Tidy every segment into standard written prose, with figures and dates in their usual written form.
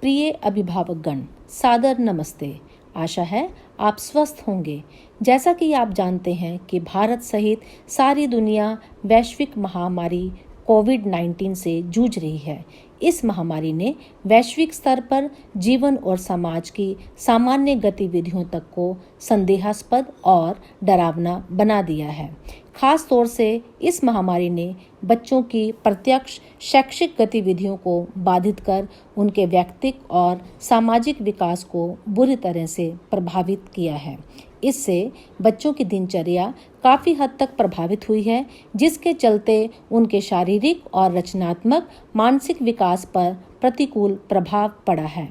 प्रिय अभिभावकगण, सादर नमस्ते। आशा है आप स्वस्थ होंगे। जैसा कि आप जानते हैं कि भारत सहित सारी दुनिया वैश्विक महामारी कोविड-19 से जूझ रही है। इस महामारी ने वैश्विक स्तर पर जीवन और समाज की सामान्य गतिविधियों तक को संदेहास्पद और डरावना बना दिया है। खास तौर से इस महामारी ने बच्चों की प्रत्यक्ष शैक्षिक गतिविधियों को बाधित कर उनके व्यक्तिगत और सामाजिक विकास को बुरी तरह से प्रभावित किया है। इससे बच्चों की दिनचर्या काफ़ी हद तक प्रभावित हुई है, जिसके चलते उनके शारीरिक और रचनात्मक मानसिक विकास पर प्रतिकूल प्रभाव पड़ा है।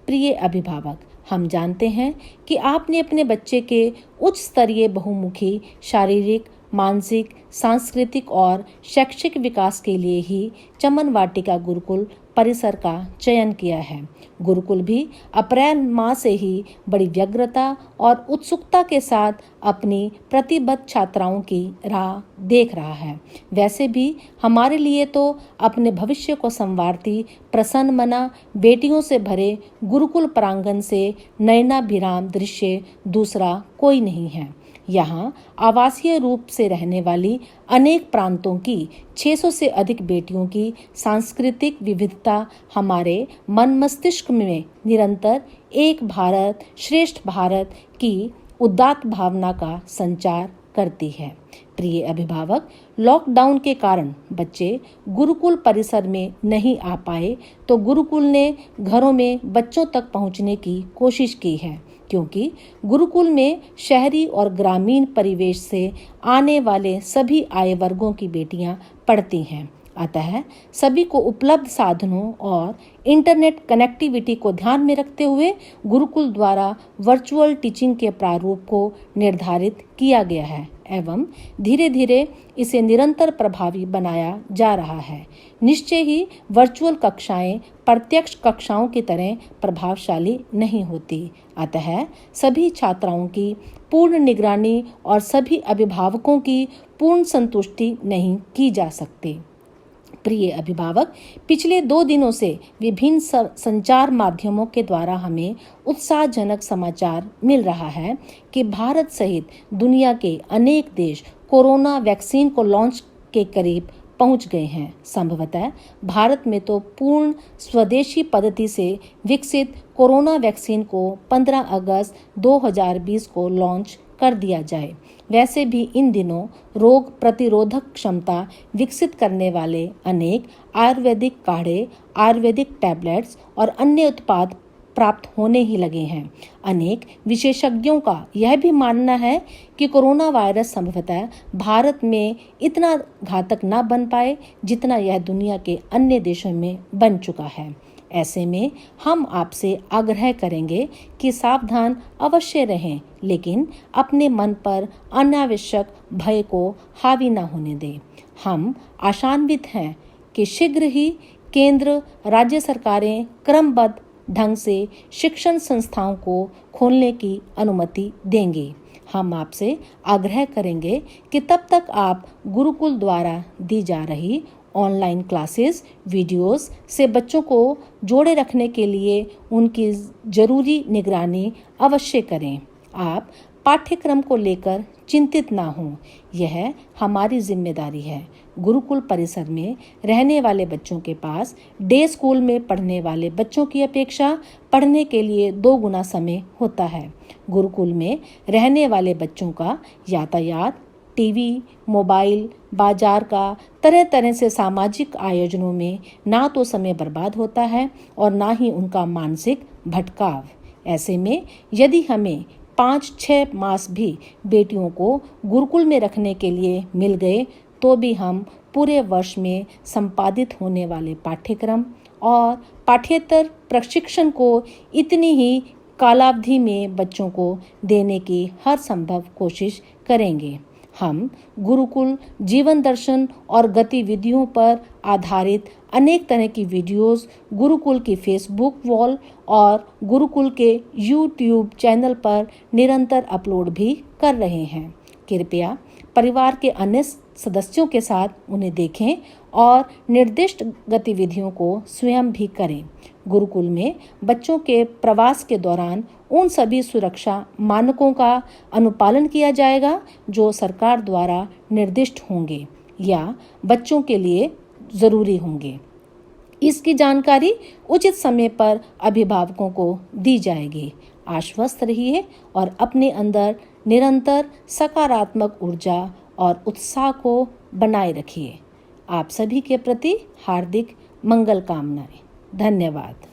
प्रिय अभिभावक, हम जानते हैं कि आपने अपने बच्चे के उच्च स्तरीय बहुमुखी शारीरिक, मानसिक, सांस्कृतिक और शैक्षिक विकास के लिए ही चमन वाटिका गुरुकुल परिसर का चयन किया है। गुरुकुल भी अप्रैल माह से ही बड़ी व्यग्रता और उत्सुकता के साथ अपनी प्रतिबद्ध छात्राओं की राह देख रहा है। वैसे भी हमारे लिए तो अपने भविष्य को संवारती प्रसन्न मना बेटियों से भरे गुरुकुल प्रांगण से नयनाभिराम दृश्य दूसरा कोई नहीं है। यहाँ आवासीय रूप से रहने वाली अनेक प्रांतों की 600 से अधिक बेटियों की सांस्कृतिक विविधता हमारे मन मस्तिष्क में निरंतर एक भारत श्रेष्ठ भारत की उदात्त भावना का संचार करती है। प्रिय अभिभावक, लॉकडाउन के कारण बच्चे गुरुकुल परिसर में नहीं आ पाए, तो गुरुकुल ने घरों में बच्चों तक पहुंचने की कोशिश की है, क्योंकि गुरुकुल में शहरी और ग्रामीण परिवेश से आने वाले सभी आय वर्गों की बेटियां पढ़ती हैं। अतः सभी को उपलब्ध साधनों और इंटरनेट कनेक्टिविटी को ध्यान में रखते हुए गुरुकुल द्वारा वर्चुअल टीचिंग के प्रारूप को निर्धारित किया गया है एवं धीरे धीरे इसे निरंतर प्रभावी बनाया जा रहा है। निश्चय ही वर्चुअल कक्षाएं प्रत्यक्ष कक्षाओं की तरह प्रभावशाली नहीं होती। अतः सभी छात्राओं की पूर्ण निगरानी और सभी अभिभावकों की पूर्ण संतुष्टि नहीं की जा सकती। प्रिय अभिभावक, पिछले 2 दिनों से विभिन्न संचार माध्यमों के द्वारा हमें उत्साहजनक समाचार मिल रहा है कि भारत सहित दुनिया के अनेक देश कोरोना वैक्सीन को लॉन्च के करीब पहुंच गए हैं। संभवतः भारत में तो पूर्ण स्वदेशी पद्धति से विकसित कोरोना वैक्सीन को 15 अगस्त 2020 को लॉन्च कर दिया जाए। वैसे भी इन दिनों रोग प्रतिरोधक क्षमता विकसित करने वाले अनेक आयुर्वेदिक काढ़े, आयुर्वेदिक टैबलेट्स और अन्य उत्पाद प्राप्त होने ही लगे हैं। अनेक विशेषज्ञों का यह भी मानना है कि कोरोना वायरस संभवतः भारत में इतना घातक न बन पाए जितना यह दुनिया के अन्य देशों में बन चुका है। ऐसे में हम आपसे आग्रह करेंगे कि सावधान अवश्य रहें, लेकिन अपने मन पर अनावश्यक भय को हावी न होने दें। हम आशान्वित हैं कि शीघ्र ही केंद्र राज्य सरकारें क्रमबद्ध ढंग से शिक्षण संस्थाओं को खोलने की अनुमति देंगे। हम आपसे आग्रह करेंगे कि तब तक आप गुरुकुल द्वारा दी जा रही ऑनलाइन क्लासेस, वीडियोस से बच्चों को जोड़े रखने के लिए उनकी जरूरी निगरानी अवश्य करें। आप पाठ्यक्रम को लेकर चिंतित ना हों, यह हमारी जिम्मेदारी है। गुरुकुल परिसर में रहने वाले बच्चों के पास डे स्कूल में पढ़ने वाले बच्चों की अपेक्षा पढ़ने के लिए 2 गुना समय होता है। गुरुकुल में रहने वाले बच्चों का यातायात, टीवी, मोबाइल, बाजार का तरह तरह से सामाजिक आयोजनों में ना तो समय बर्बाद होता है और ना ही उनका मानसिक भटकाव। ऐसे में यदि हमें 5-6 मास भी बेटियों को गुरुकुल में रखने के लिए मिल गए, तो भी हम पूरे वर्ष में संपादित होने वाले पाठ्यक्रम और पाठ्येतर प्रशिक्षण को इतनी ही कालावधि में बच्चों को देने की हर संभव कोशिश करेंगे। हम गुरुकुल जीवन दर्शन और गतिविधियों पर आधारित अनेक तरह की वीडियोस गुरुकुल की फेसबुक वॉल और गुरुकुल के यूट्यूब चैनल पर निरंतर अपलोड भी कर रहे हैं। कृपया परिवार के अन्य सदस्यों के साथ उन्हें देखें और निर्दिष्ट गतिविधियों को स्वयं भी करें। गुरुकुल में बच्चों के प्रवास के दौरान उन सभी सुरक्षा मानकों का अनुपालन किया जाएगा जो सरकार द्वारा निर्दिष्ट होंगे या बच्चों के लिए ज़रूरी होंगे। इसकी जानकारी उचित समय पर अभिभावकों को दी जाएगी। आश्वस्त रहिए और अपने अंदर निरंतर सकारात्मक ऊर्जा और उत्साह को बनाए रखिए। आप सभी के प्रति हार्दिक मंगल कामनाएं। धन्यवाद।